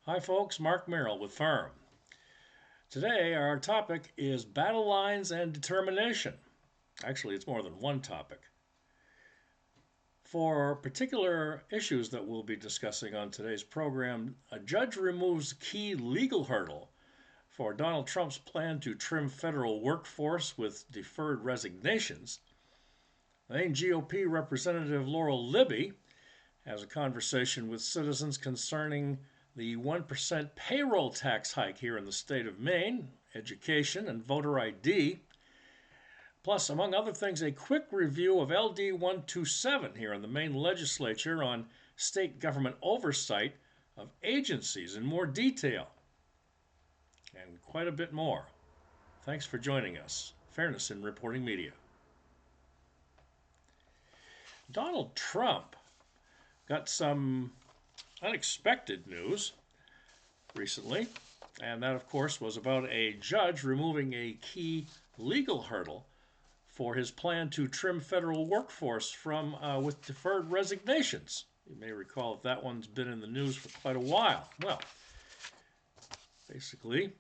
Hi folks, Mark Merrill with Firm. Today our topic is battle lines and determination. Actually, it's more than one topic. For particular issues that we'll be discussing on today's program, a judge removes key legal hurdle for Donald Trump's plan to trim federal workforce with deferred resignations. Maine GOP Representative Laurel Libby has a conversation with citizens concerning the 1% payroll tax hike here in the state of Maine, education, and voter ID. Plus, among other things, a quick review of LD 127 here in the Maine legislature on state government oversight of agencies in more detail, and quite a bit more. Thanks for joining us. Fairness in Reporting Media. Donald Trump got some unexpected news recently, and that, of course, was about a judge removing a key legal hurdle for his plan to trim federal workforce with deferred resignations. You may recall that one's been in the news for quite a while. Well, basically,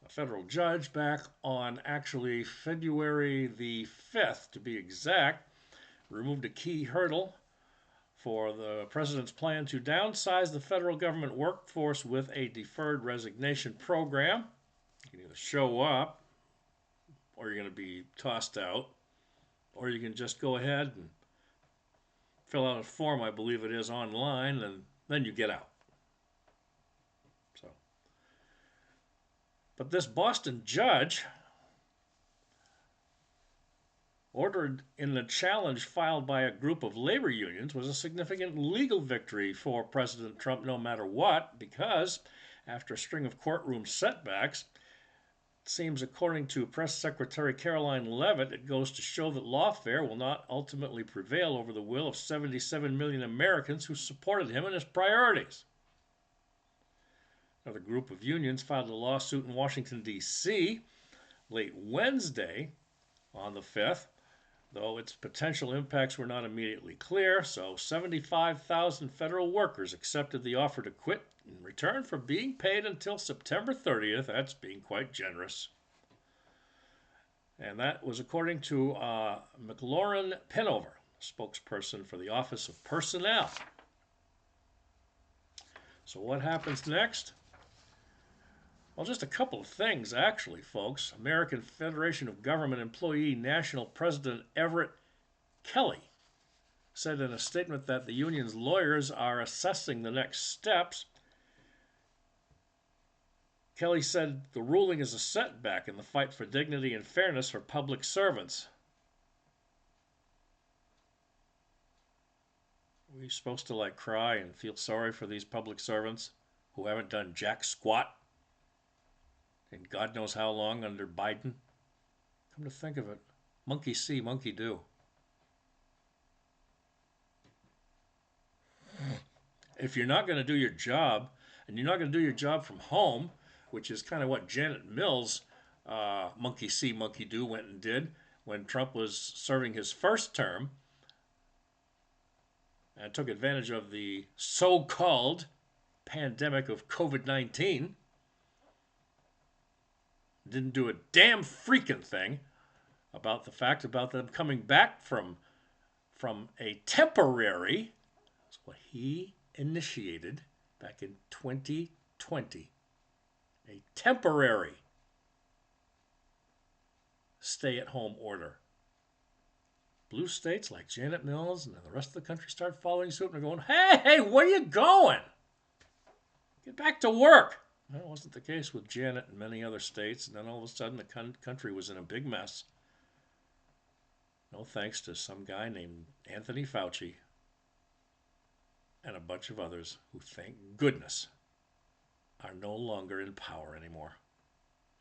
a federal judge back on actually February the 5th, to be exact, removed a key hurdle for the president's plan to downsize the federal government workforce with a deferred resignation program. You can either show up, or you're going to be tossed out, or you can just go ahead and fill out a form, I believe it is, online, and then you get out. But this Boston judge ordered in the challenge filed by a group of labor unions was a significant legal victory for President Trump no matter what, because after a string of courtroom setbacks, it seems, according to Press Secretary Caroline Leavitt, it goes to show that lawfare will not ultimately prevail over the will of 77 million Americans who supported him and his priorities. Another group of unions filed a lawsuit in Washington, D.C. late Wednesday on the 5th, though its potential impacts were not immediately clear. So 75,000 federal workers accepted the offer to quit in return for being paid until September 30th. That's being quite generous. And that was according to McLaurin Pinover, spokesperson for the Office of Personnel. So what happens next? Well, just a couple of things, actually, folks. American Federation of Government Employee National President Everett Kelly said in a statement that the union's lawyers are assessing the next steps. Kelly said the ruling is a setback in the fight for dignity and fairness for public servants. Are we supposed to cry and feel sorry for these public servants who haven't done jack squat and God knows how long under Biden? Come to think of it, monkey see, monkey do. If you're not going to do your job, and you're not going to do your job from home, which is kind of what Janet Mills, monkey see, monkey do, went and did when Trump was serving his first term, and took advantage of the so-called pandemic of COVID-19. Didn't do a damn freaking thing about the fact about them coming back from a temporary, that's what he initiated back in 2020, a temporary stay-at-home order. Blue states like Janet Mills and the rest of the country start following suit and are going, hey, where are you going? Get back to work. Well, it wasn't the case with Janet and many other states, and then all of a sudden the country was in a big mess. No thanks to some guy named Anthony Fauci and a bunch of others who, thank goodness, are no longer in power anymore.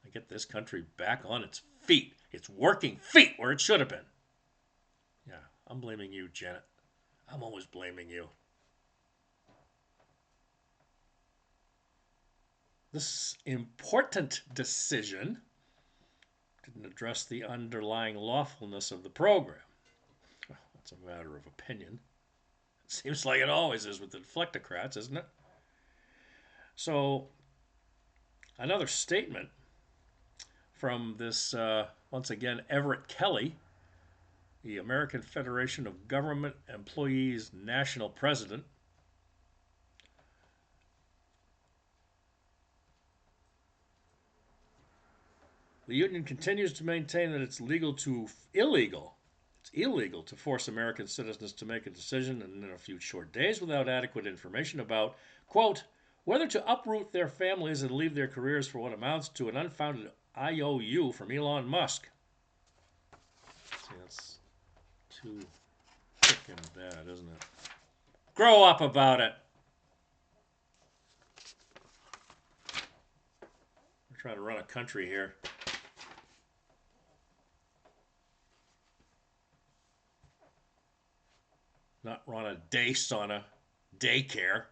And get this country back on its feet, its working feet, where it should have been. Yeah, I'm blaming you, Janet. I'm always blaming you. This important decision didn't address the underlying lawfulness of the program. Well, that's a matter of opinion. It seems like it always is with the deflectocrats, isn't it? So, another statement from this, once again, Everett Kelly, the American Federation of Government Employees national president. The union continues to maintain that it's illegal to force American citizens to make a decision in a few short days without adequate information about, quote, whether to uproot their families and leave their careers for what amounts to an unfounded IOU from Elon Musk. See, that's too freaking bad, isn't it? Grow up about it. We're trying to run a country here. Not run a day sauna daycare.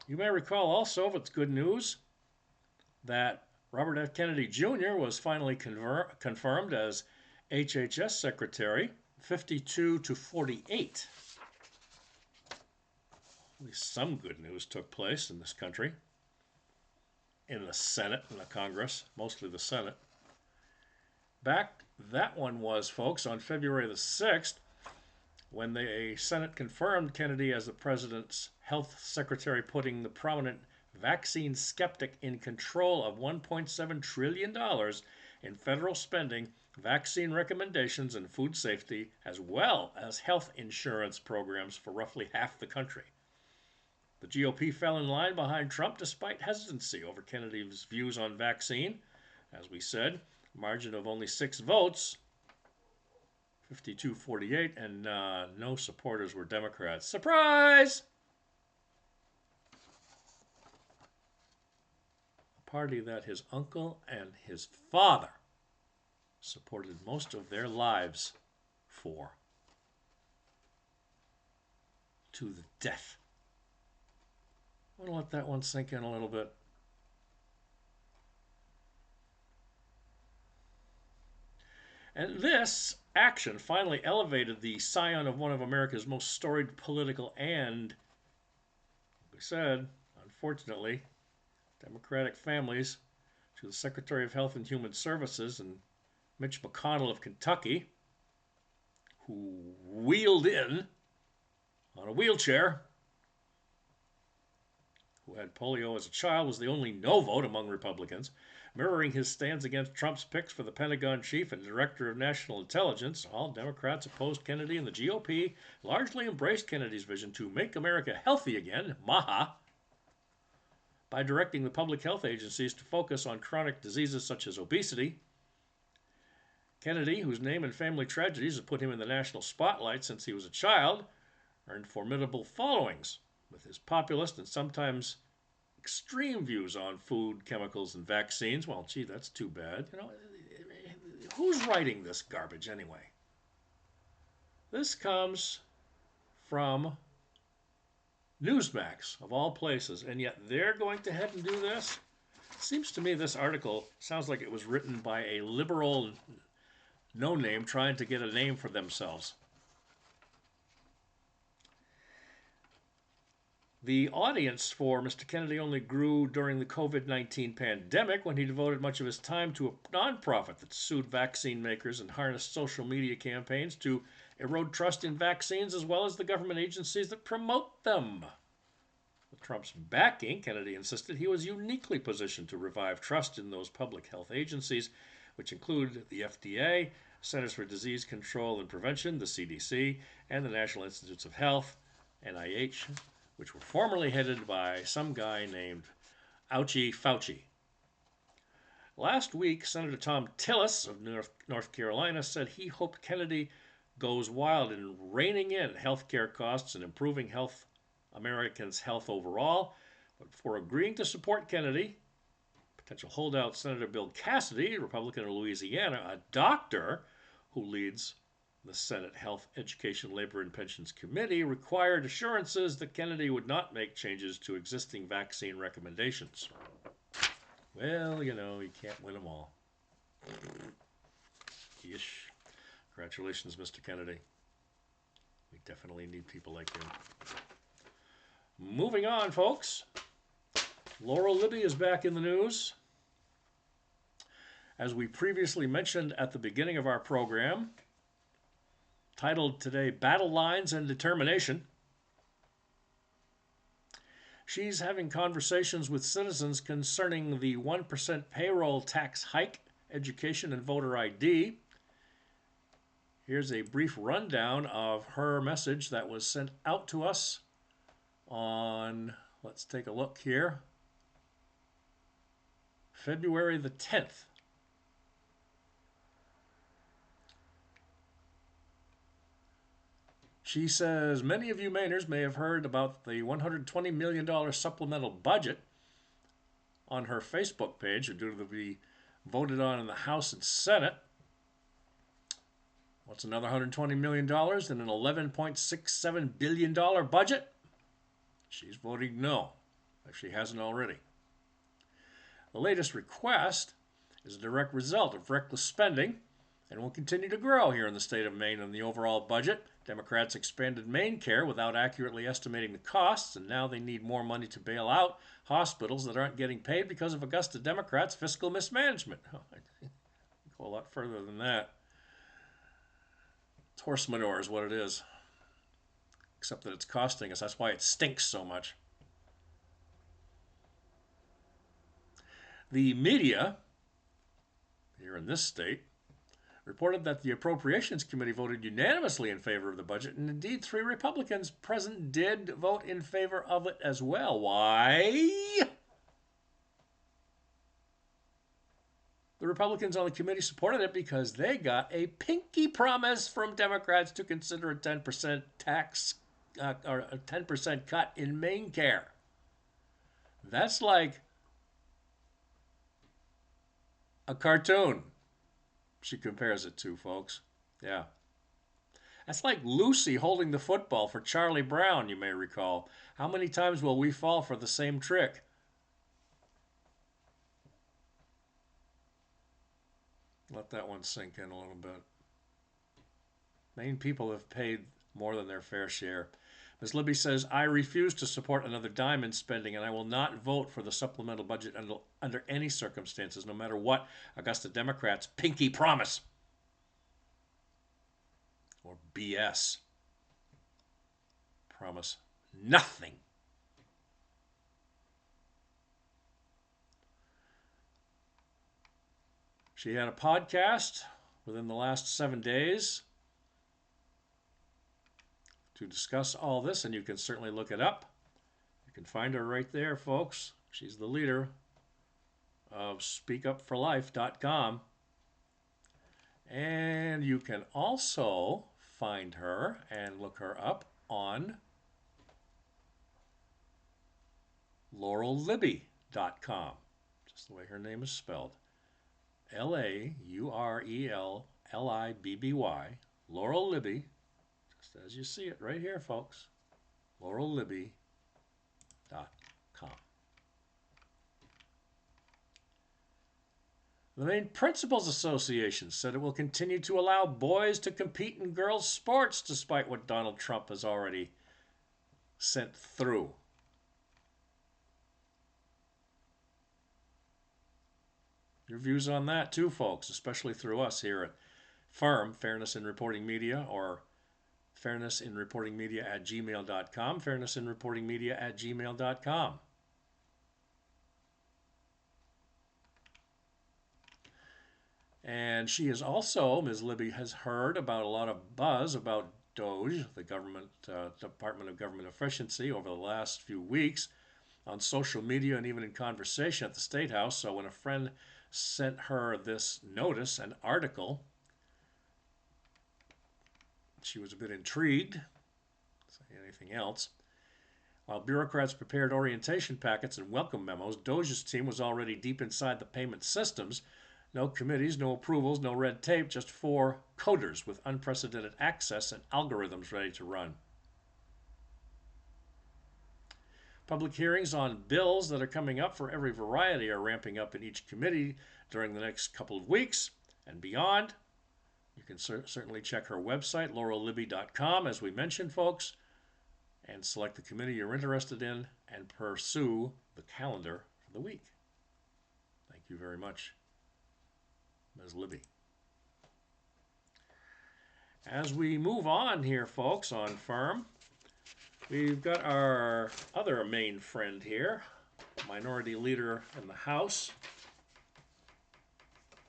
You may recall also, if it's good news, that Robert F. Kennedy Jr. was finally confirmed as HHS Secretary, 52 to 48. At least some good news took place in this country, in the Senate and the Congress, mostly the Senate. Back, that one was, folks, on February the 6th, when the Senate confirmed Kennedy as the president's health secretary, putting the prominent vaccine skeptic in control of $1.7 trillion in federal spending, vaccine recommendations, and food safety, as well as health insurance programs for roughly half the country. The GOP fell in line behind Trump despite hesitancy over Kennedy's views on vaccine. As we said, margin of only 6 votes, 52-48, and no supporters were Democrats. Surprise! A party that his uncle and his father supported most of their lives for. To the death. I'm going to let that one sink in a little bit. And this action finally elevated the scion of one of America's most storied political and, like we said, unfortunately, Democratic families to the Secretary of Health and Human Services and Mitch McConnell of Kentucky, who wheeled in on a wheelchair, who had polio as a child, was the only no vote among Republicans. Mirroring his stands against Trump's picks for the Pentagon chief and director of national intelligence, all Democrats opposed Kennedy, and the GOP largely embraced Kennedy's vision to make America healthy again, MAHA, by directing the public health agencies to focus on chronic diseases such as obesity. Kennedy, whose name and family tragedies have put him in the national spotlight since he was a child, earned formidable followings with his populist and sometimes extreme views on food, chemicals, and vaccines. Well, gee, that's too bad. You know, who's writing this garbage anyway? This comes from Newsmax, of all places, and yet they're going to head and do this? It seems to me this article sounds like it was written by a liberal no-name trying to get a name for themselves. The audience for Mr. Kennedy only grew during the COVID-19 pandemic, when he devoted much of his time to a nonprofit that sued vaccine makers and harnessed social media campaigns to erode trust in vaccines, as well as the government agencies that promote them. With Trump's backing, Kennedy insisted he was uniquely positioned to revive trust in those public health agencies, which include the FDA, Centers for Disease Control and Prevention, the CDC, and the National Institutes of Health, NIH, which were formerly headed by some guy named Ouchie Fauci. Last week, Senator Tom Tillis of North Carolina said he hoped Kennedy goes wild in reining in healthcare costs and improving Americans' health overall. But before agreeing to support Kennedy, potential holdout Senator Bill Cassidy, Republican of Louisiana, a doctor who leads the Senate Health, Education, Labor, and Pensions Committee, required assurances that Kennedy would not make changes to existing vaccine recommendations. Well, you know, you can't win them all. Yeesh. Congratulations, Mr. Kennedy. We Definitely need people like him. Moving on, folks. Laurel Libby is back in the news. As we previously mentioned at the beginning of our program, titled today, Battle Lines and Determination, she's having conversations with citizens concerning the 1% payroll tax hike, education, and voter ID. Here's a brief rundown of her message that was sent out to us on, let's take a look here, February the 10th. She says, many of you Mainers may have heard about the $120 million supplemental budget on her Facebook page, due to be voted on in the House and Senate. What's another $120 million in an $11.67 billion budget? She's voting no, if she hasn't already. The latest request is a direct result of reckless spending and will continue to grow here in the state of Maine. In the overall budget, Democrats expanded Maine Care without accurately estimating the costs, and now they need more money to bail out hospitals that aren't getting paid because of Augusta Democrats' fiscal mismanagement. Go a lot further than that. It's horse manure is what it is, except that it's costing us. That's why it stinks so much. The media here in this state reported that the Appropriations Committee voted unanimously in favor of the budget, and indeed 3 Republicans present did vote in favor of it as well. Why? The Republicans on the committee supported it because they got a pinky promise from Democrats to consider a 10% tax or a 10% cut in Maine Care. That's like a cartoon, she compares it to, folks. Yeah. That's like Lucy holding the football for Charlie Brown, you may recall. How many times will we fall for the same trick? Let that one sink in a little bit. Maine people have paid more than their fair share. Ms. Libby says, I refuse to support another dime in spending, and I will not vote for the supplemental budget under any circumstances, no matter what Augusta Democrats pinky promise. Or BS. Promise nothing. She had a podcast within the last 7 days to discuss all this, and you can certainly look it up. You can find her right there, folks. She's the leader of speakupforlife.com. And you can also find her and look her up on laurellibby.com, just the way her name is spelled. LaurelLibby, Laurel Libby, just as you see it right here, folks. laurellibby.com. The Maine Principals Association said it will continue to allow boys to compete in girls' sports despite what Donald Trump has already sent through. Your views on that too, folks, especially through us here at FIRM, Fairness in Reporting Media, or fairnessinreportingmedia@gmail.com, fairnessinreportingmedia@gmail.com. And she has also, Ms. Libby has heard about a lot of buzz about DOGE, the Department of Government Efficiency, over the last few weeks on social media and even in conversation at the State House. So when a friend sent her this notice, an article, she was a bit intrigued. Say anything else. While bureaucrats prepared orientation packets and welcome memos, DOGE's team was already deep inside the payment systems. No committees, no approvals, no red tape, just 4 coders with unprecedented access and algorithms ready to run. Public hearings on bills that are coming up for every variety are ramping up in each committee during the next couple of weeks and beyond. You can certainly check her website, laurellibby.com, as we mentioned, folks, and select the committee you're interested in and pursue the calendar for the week. Thank you very much, Ms. Libby. As we move on here, folks, on Firm, we've got our other Maine friend here, Minority Leader in the House,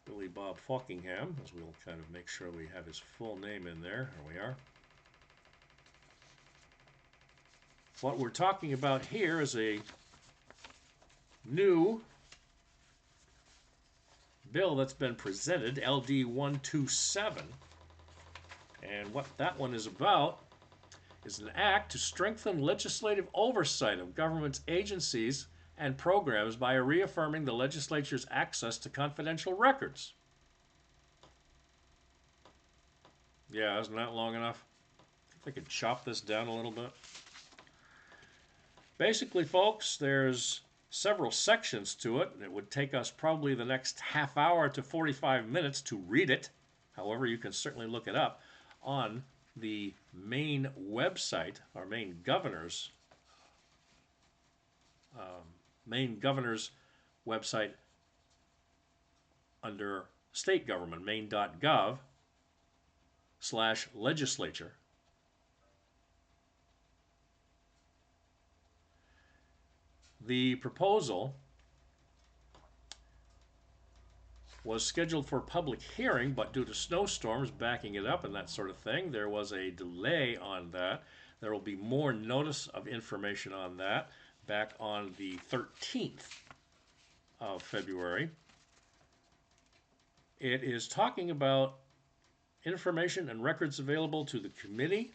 Billy Bob Falkingham, as we'll kind of make sure we have his full name in there. Here we are. What we're talking about here is a new bill that's been presented, LD 127. And what that one is about is an act to strengthen legislative oversight of government's agencies and programs by reaffirming the legislature's access to confidential records. Yeah, isn't that long enough? I think I could chop this down a little bit. Basically, folks, there's several sections to it. It would take us probably the next half hour to 45 minutes to read it. However, you can certainly look it up on the Maine website, our Maine governor's website under state government, maine.gov/legislature. The proposal was scheduled for public hearing, but due to snowstorms backing it up and that sort of thing, there was a delay on that. There will be more notice of information on that back on the 13th of February. It is talking about information and records available to the committee,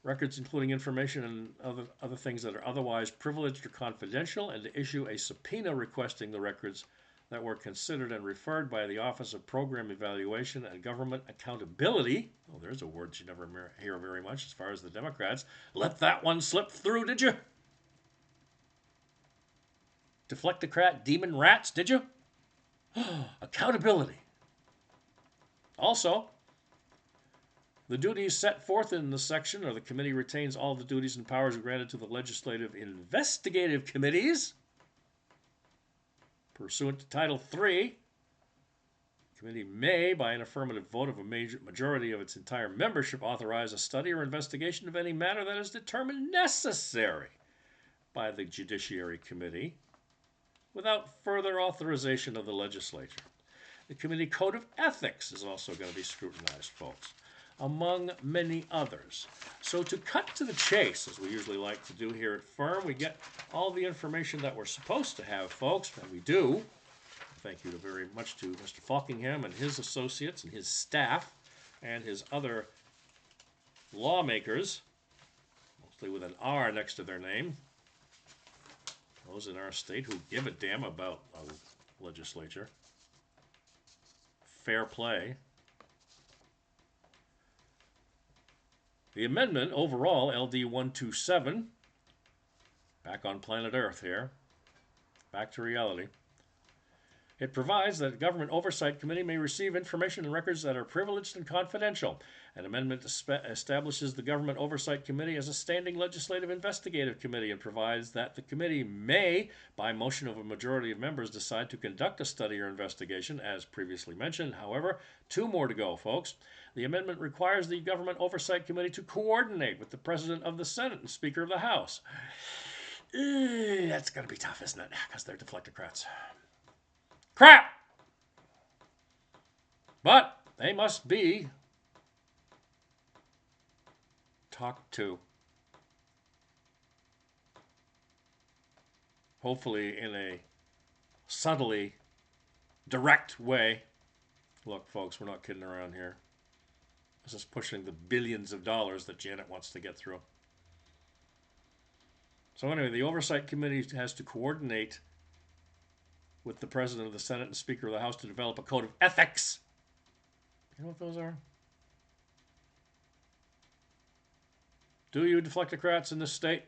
records including information and other things that are otherwise privileged or confidential, and to issue a subpoena requesting the records that were considered and referred by the Office of Program Evaluation and Government Accountability. Oh, there's a word you never hear very much as far as the Democrats. Let that one slip through, did you? Deflectocrat demon rats, did you? Accountability. Also, the duties set forth in the section, or the committee retains all the duties and powers granted to the legislative investigative committees. Pursuant to Title III, the committee may, by an affirmative vote of a majority of its entire membership, authorize a study or investigation of any matter that is determined necessary by the Judiciary Committee without further authorization of the legislature. The committee code of ethics is also going to be scrutinized, folks, among many others. So to cut to the chase, as we usually like to do here at Firm, we get all the information that we're supposed to have, folks, and we do. Thank you very much to Mr. Falkingham and his associates and his staff and his other lawmakers, mostly with an R next to their name, those in our state who give a damn about a legislature. Fair play. The amendment overall, LD 127, back on planet Earth here, back to reality. It provides that the Government Oversight Committee may receive information and records that are privileged and confidential. An amendment establishes the Government Oversight Committee as a standing legislative investigative committee and provides that the committee may, by motion of a majority of members, decide to conduct a study or investigation, as previously mentioned. However, two more to go, folks. The amendment requires the Government Oversight Committee to coordinate with the President of the Senate and Speaker of the House. That's going to be tough, isn't it? Because they're deflectocrats. Crap! But they must be talked to. Hopefully in a subtly direct way. Look, folks, we're not kidding around here. This is pushing the billions of dollars that Janet wants to get through. So anyway, the Oversight Committee has to coordinate with the President of the Senate and Speaker of the House to develop a code of ethics. You know what those are? Do you, deflectocrats in this state?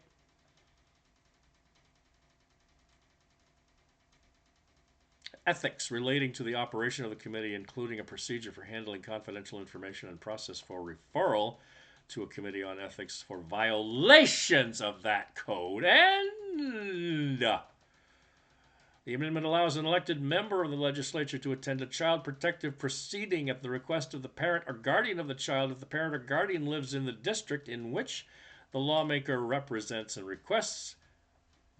ethics relating to the operation of the committee, including a procedure for handling confidential information and process for referral to a committee on ethics for violations of that code. And the amendment allows an elected member of the legislature to attend a child protective proceeding at the request of the parent or guardian of the child if the parent or guardian lives in the district in which the lawmaker represents, and requests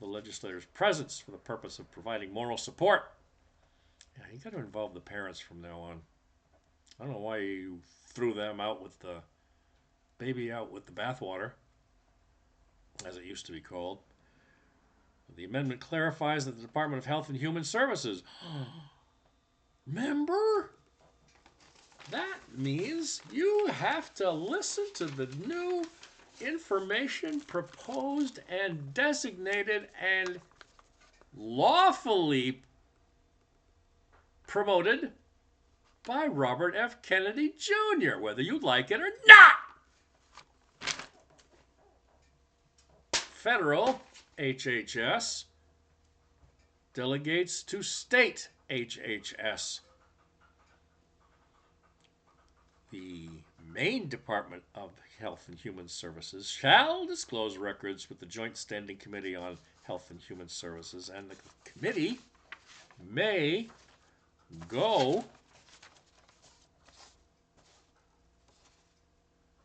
the legislator's presence for the purpose of providing moral support. Yeah, you got to involve the parents from now on. I don't know why you threw them out with the baby out with the bathwater, as it used to be called. The amendment clarifies that the Department of Health and Human Services. Remember? That means you have to listen to the new information proposed and designated and lawfully promoted by Robert F. Kennedy Jr., whether you like it or not. Federal HHS delegates to state HHS. The Maine Department of Health and Human Services shall disclose records with the Joint Standing Committee on Health and Human Services, and the committee may go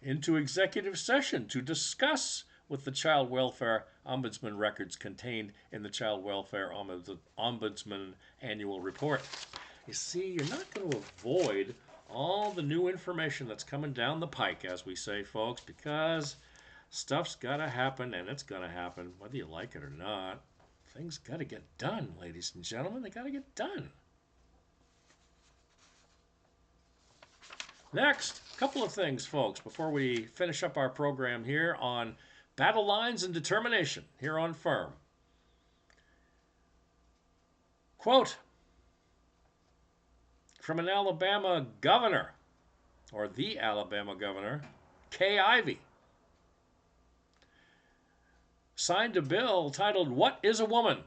into executive session to discuss with the Child Welfare Ombudsman records contained in the Child Welfare Ombudsman Annual Report. You see, you're not going to avoid all the new information that's coming down the pike, as we say, folks, because stuff's got to happen, and it's going to happen, whether you like it or not. Things got to get done, ladies and gentlemen. They got to get done. Next, a couple of things, folks, before we finish up our program here on battle lines and determination here on Firm. Quote from an Alabama governor, or the Alabama governor, Kay Ivey, signed a bill titled, "What is a Woman?"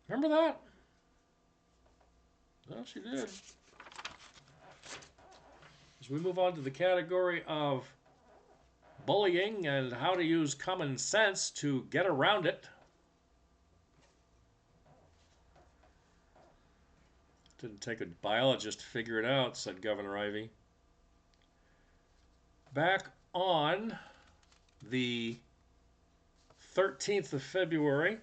Remember that? Well, she did. As we move on to the category of bullying and how to use common sense to get around it. Didn't take a biologist to figure it out, said Governor Ivey. Back on the 13th of February,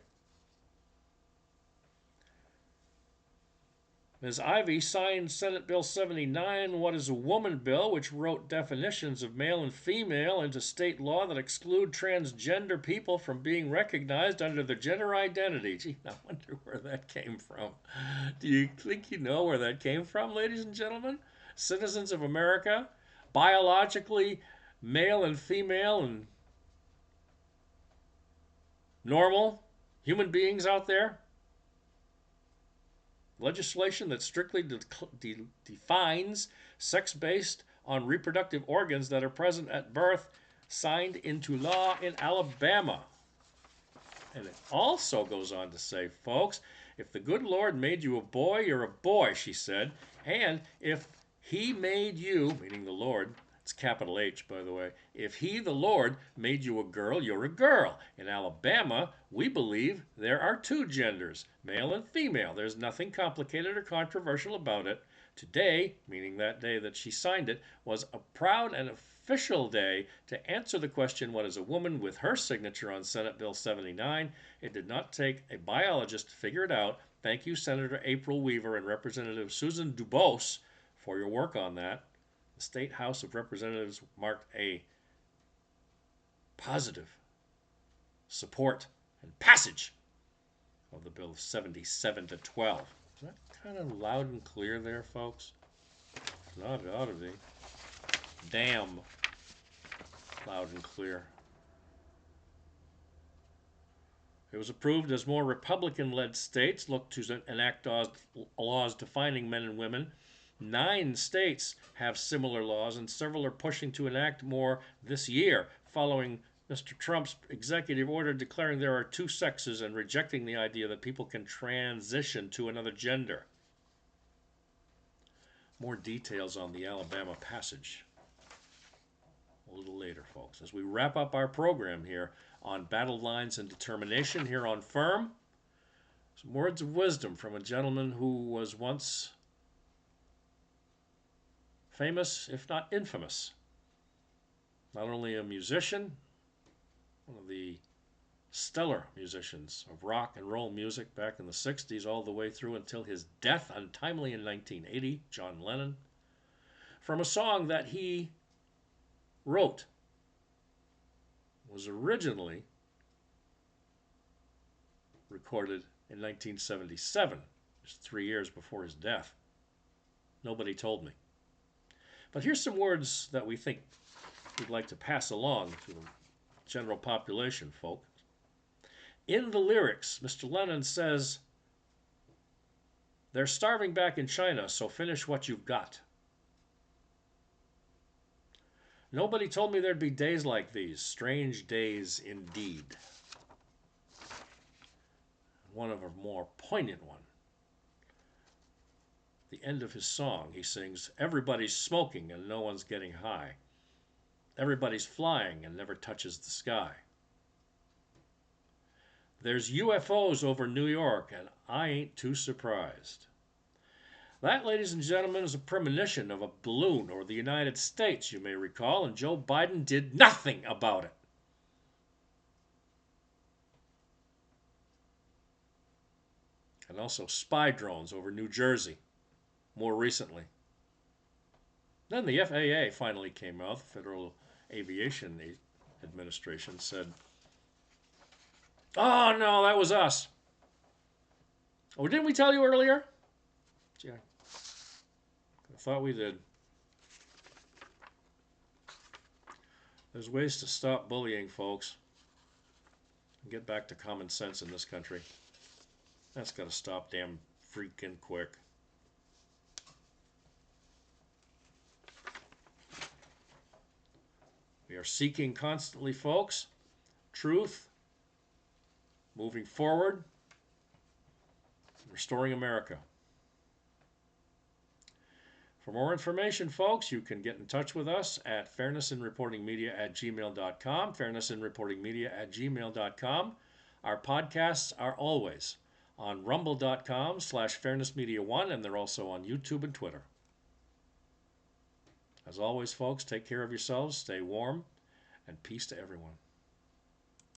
Ms. Ivey signed Senate Bill 79, What is a Woman Bill, which wrote definitions of male and female into state law that exclude transgender people from being recognized under their gender identity. Gee, I wonder where that came from. Do you think you know where that came from, ladies and gentlemen? Citizens of America, biologically male and female and normal human beings out there? Legislation that strictly defines sex based on reproductive organs that are present at birth, signed into law in Alabama. And it also goes on to say, folks, if the good Lord made you a boy, you're a boy, she said. And if he made you, meaning the Lord, it's capital H, by the way, if he, the Lord, made you a girl, you're a girl. In Alabama, we believe there are two genders, male and female. There's nothing complicated or controversial about it. Today, meaning that day that she signed it, was a proud and official day to answer the question, what is a woman, with her signature on Senate Bill 79. It did not take a biologist to figure it out. Thank you, Senator April Weaver and Representative Susan Dubose, for your work on that. The State House of Representatives marked a positive support and passage of the bill 77-12. Is that kind of loud and clear there, folks? If not, it ought to be. Damn loud and clear. It was approved as more Republican-led states look to enact laws defining men and women. 9 states have similar laws, and several are pushing to enact more this year, following Mr. Trump's executive order declaring there are two sexes and rejecting the idea that people can transition to another gender. More details on the Alabama passage a little later, folks. As we wrap up our program here on battle lines and determination here on Firm, some words of wisdom from a gentleman who was once famous, if not infamous. Not only a musician, one of the stellar musicians of rock and roll music back in the 60s all the way through until his death untimely in 1980, John Lennon, from a song that he wrote, was originally recorded in 1977, just 3 years before his death. Nobody told me. But here's some words that we think we'd like to pass along to the general population, folks. In the lyrics, Mr. Lennon says, "They're starving back in China, so finish what you've got." Nobody told me there'd be days like these, strange days indeed. One of a more poignant one. The end of his song, he sings, "Everybody's smoking and no one's getting high. Everybody's flying and never touches the sky. There's UFOs over New York and I ain't too surprised." That, ladies and gentlemen, is a premonition of a balloon over the United States, you may recall, and Joe Biden did nothing about it. And also spy drones over New Jersey, more recently. Then the FAA finally came out, the Federal Aviation Administration said, "Oh, no, that was us." Oh, didn't we tell you earlier? Yeah, I thought we did. There's ways to stop bullying, folks, and get back to common sense in this country. That's got to stop damn freaking quick. We are seeking constantly, folks, truth, moving forward, restoring America. For more information, folks, you can get in touch with us at fairnessinreportingmedia@gmail.com, fairnessinreportingmedia@gmail.com. Our podcasts are always on rumble.com/fairnessmedia1, and they're also on YouTube and Twitter. As always, folks, take care of yourselves, stay warm, and peace to everyone.